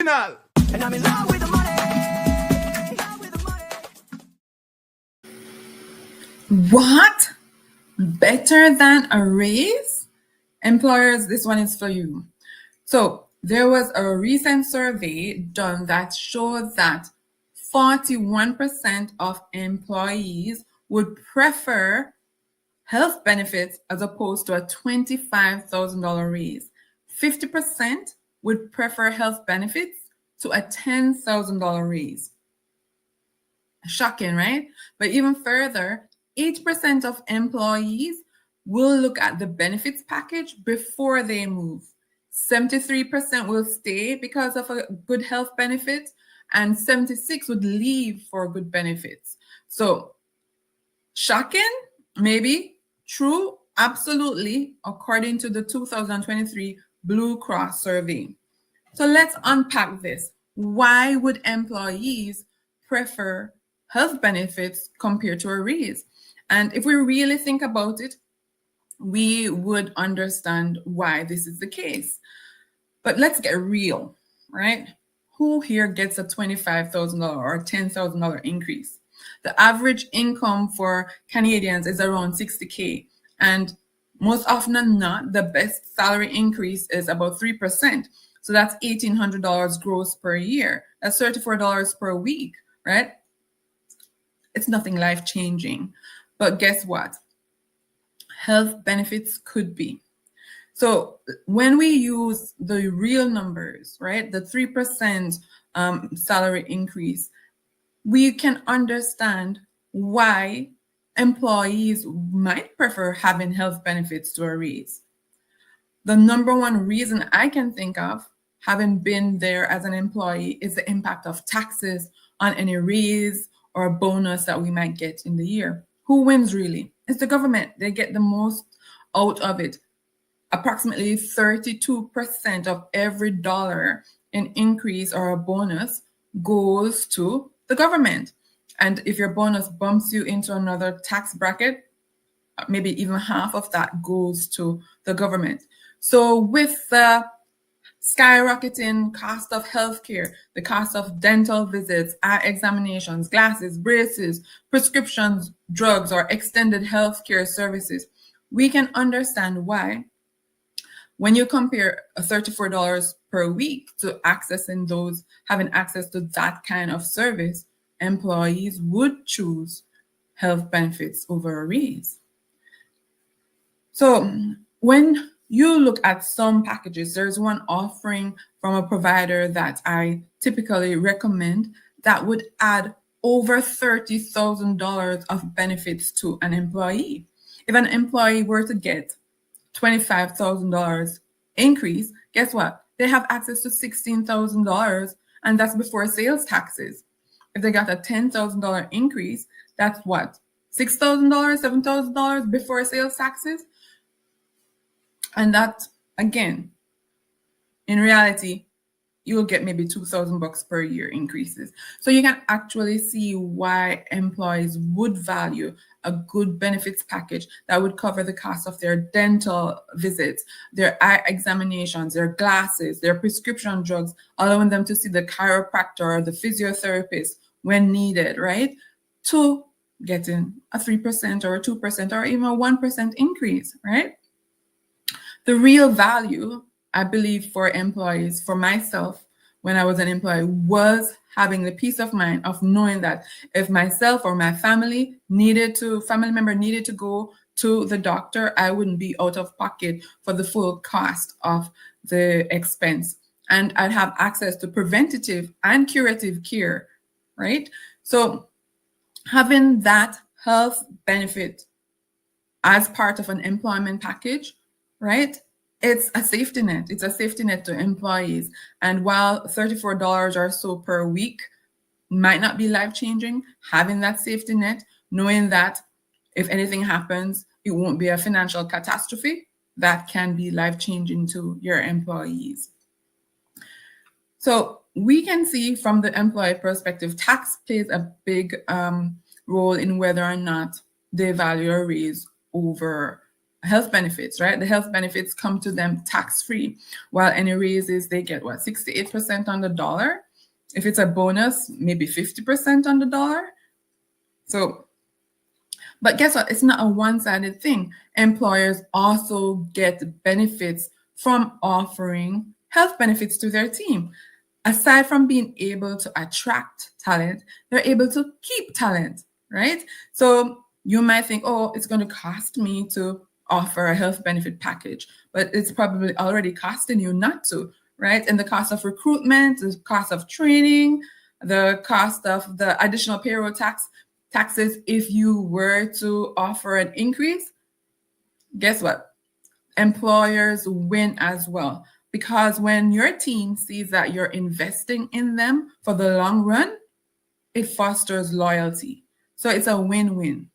And I'm in love with the money. What? Better than a raise? Employers, this one is for you. So there was a recent survey done that showed that 41% of employees would prefer health benefits as opposed to a $25,000 raise. 50% would prefer health benefits to a $10,000 raise. Shocking, right? But even further, 8% of employees will look at the benefits package before they move. 73% will stay because of a good health benefit, and 76 would leave for good benefits. So, shocking? Maybe. True? Absolutely, according to the 2023 Blue Cross survey. So let's unpack this. Why would employees prefer health benefits compared to a raise? And if we really think about it, we would understand why this is the case. But let's get real, right? Who here gets a $25,000 or $10,000 increase? The average income for Canadians is around $60K. And most often than not, the best salary increase is about 3%. So that's $1,800 gross per year. That's $34 per week, right? It's nothing life-changing. But guess what? Health benefits could be. So when we use the real numbers, right, the 3% salary increase, we can understand why employees might prefer having health benefits to a raise. The number one reason I can think of, having been there as an employee, is the impact of taxes on any raise or bonus that we might get in the year. Who wins really? It's the government. They get the most out of it. Approximately 32% of every dollar in increase or a bonus goes to the government. And if your bonus bumps you into another tax bracket, maybe even half of that goes to the government. So with the skyrocketing cost of healthcare, the cost of dental visits, eye examinations, glasses, braces, prescriptions, drugs, or extended healthcare services, we can understand why when you compare $34 per week to having access to that kind of service, employees would choose health benefits over a raise. So when you look at some packages, there's one offering from a provider that I typically recommend that would add over $30,000 of benefits to an employee. If an employee were to get $25,000 increase, guess what? They have access to $16,000, and that's before sales taxes. If they got a $10,000 increase, that's what? $6,000, $7,000 before sales taxes? And that, again, in reality, you'll get maybe $2,000 per year increases. So you can actually see why employees would value a good benefits package that would cover the cost of their dental visits, their eye examinations, their glasses, their prescription drugs, allowing them to see the chiropractor or the physiotherapist when needed, right? To getting a 3% or a 2% or even a 1% increase, right? The real value, I believe, for employees, for myself, when I was an employee, was having the peace of mind of knowing that if myself or my family member needed to go to the doctor, I wouldn't be out of pocket for the full cost of the expense. And I'd have access to preventative and curative care, right? So having that health benefit as part of an employment package, right? It's a safety net. It's a safety net to employees. And while $34 or so per week might not be life-changing, having that safety net, knowing that if anything happens, it won't be a financial catastrophe, that can be life-changing to your employees. So we can see from the employee perspective, tax plays a big role in whether or not they value a raise over health benefits, right? The health benefits come to them tax-free, while any raises, they get what, 68% on the dollar? If it's a bonus, maybe 50% on the dollar. So, but guess what? It's not a one-sided thing. Employers also get benefits from offering health benefits to their team. Aside from being able to attract talent, they're able to keep talent, right? So you might think, oh, it's going to cost me to offer a health benefit package, but it's probably already costing you not to, right? And the cost of recruitment, the cost of training, the cost of the additional payroll taxes, if you were to offer an increase, guess what? Employers win as well. Because when your team sees that you're investing in them for the long run, it fosters loyalty. So it's a win-win.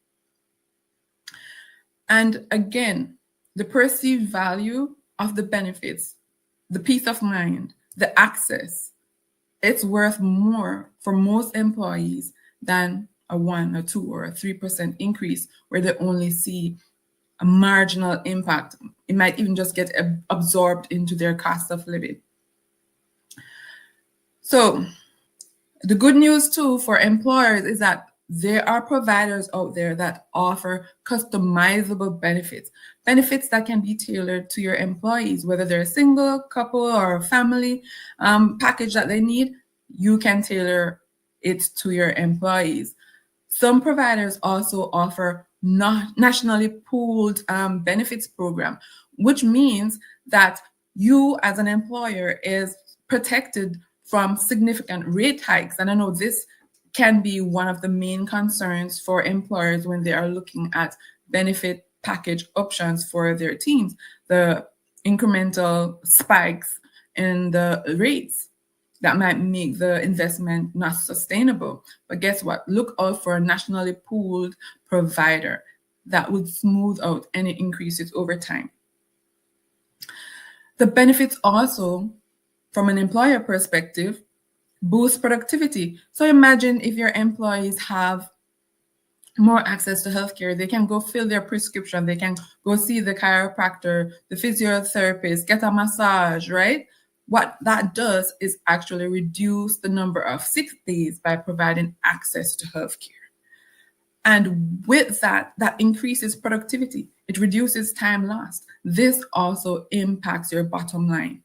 And again, the perceived value of the benefits, the peace of mind, the access, it's worth more for most employees than a 1 or 2 or a 3% increase where they only see a marginal impact. It might even just get absorbed into their cost of living. So the good news too for employers is that there are providers out there that offer customizable benefits that can be tailored to your employees, whether they're a single, couple, or a family package that they need, you can tailor it to your employees. Some providers also offer nationally pooled benefits program, which means that you as an employer is protected from significant rate hikes. And I know this can be one of the main concerns for employers when they are looking at benefit package options for their teams, the incremental spikes in the rates that might make the investment not sustainable. But guess what? Look out for a nationally pooled provider that would smooth out any increases over time. The benefits also, from an employer perspective, boost productivity. So imagine if your employees have more access to healthcare, they can go fill their prescription, they can go see the chiropractor, the physiotherapist, get a massage, right? What that does is actually reduce the number of sick days by providing access to healthcare. And with that, that increases productivity. It reduces time lost. This also impacts your bottom line.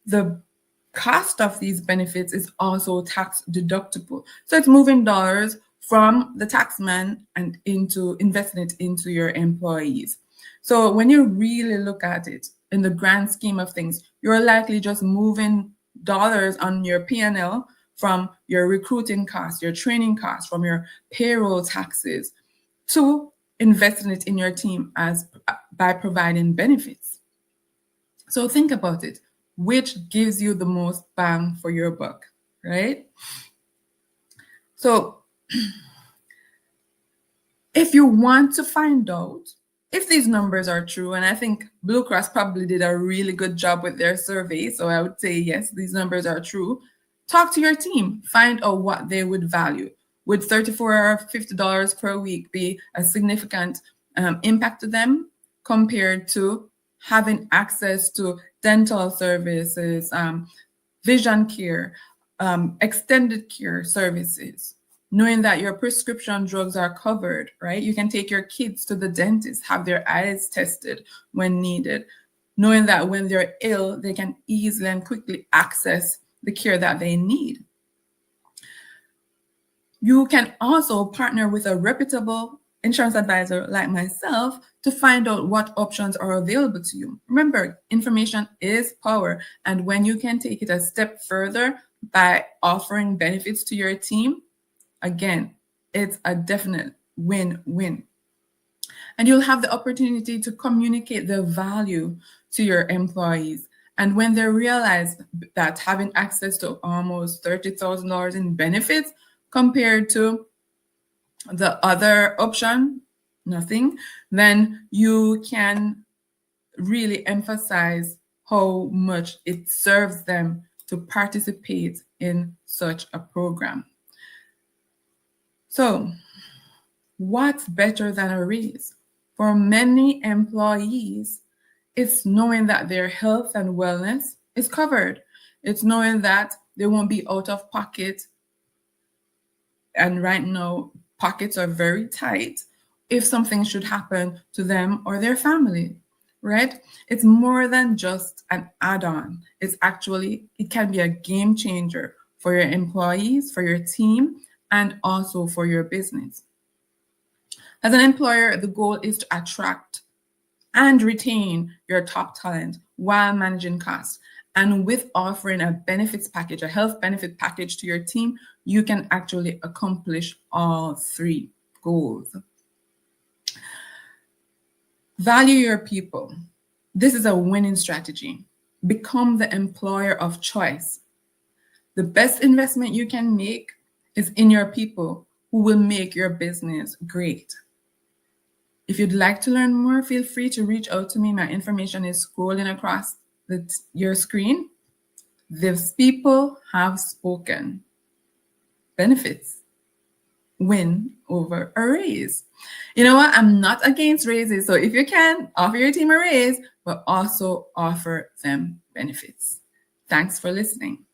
The cost of these benefits is also tax deductible. So it's moving dollars from the taxman and into investing it into your employees. So when you really look at it in the grand scheme of things, you're likely just moving dollars on your P&L from your recruiting costs, your training costs, from your payroll taxes to investing it in your team as by providing benefits. So think about it. Which gives you the most bang for your buck, right? So if you want to find out if these numbers are true, and I think Blue Cross probably did a really good job with their survey, so I would say yes, these numbers are true. Talk to your team, find out what they would value. Would $34 or $50 per week be a significant impact to them compared to having access to dental services, vision care, extended care services, knowing that your prescription drugs are covered, right? You can take your kids to the dentist, have their eyes tested when needed, knowing that when they're ill, they can easily and quickly access the care that they need. You can also partner with a reputable insurance advisor like myself to find out what options are available to you. Remember, information is power. And when you can take it a step further by offering benefits to your team, again, it's a definite win-win. And you'll have the opportunity to communicate the value to your employees. And when they realize that having access to almost $30,000 in benefits compared to the other option, nothing, then you can really emphasize how much it serves them to participate in such a program. So, what's better than a raise? For many employees, it's knowing that their health and wellness is covered. It's knowing that they won't be out of pocket. And right now, pockets are very tight if something should happen to them or their family, right? It's more than just an add on. It can be a game changer for your employees, for your team, and also for your business. As an employer, the goal is to attract and retain your top talent while managing costs. And with offering a benefits package, a health benefit package to your team, you can actually accomplish all three goals. Value your people. This is a winning strategy. Become the employer of choice. The best investment you can make is in your people who will make your business great. If you'd like to learn more, feel free to reach out to me. My information is scrolling across your screen. These people have spoken. Benefits win over a raise. You know what? I'm not against raises. So if you can, offer your team a raise, but also offer them benefits. Thanks for listening.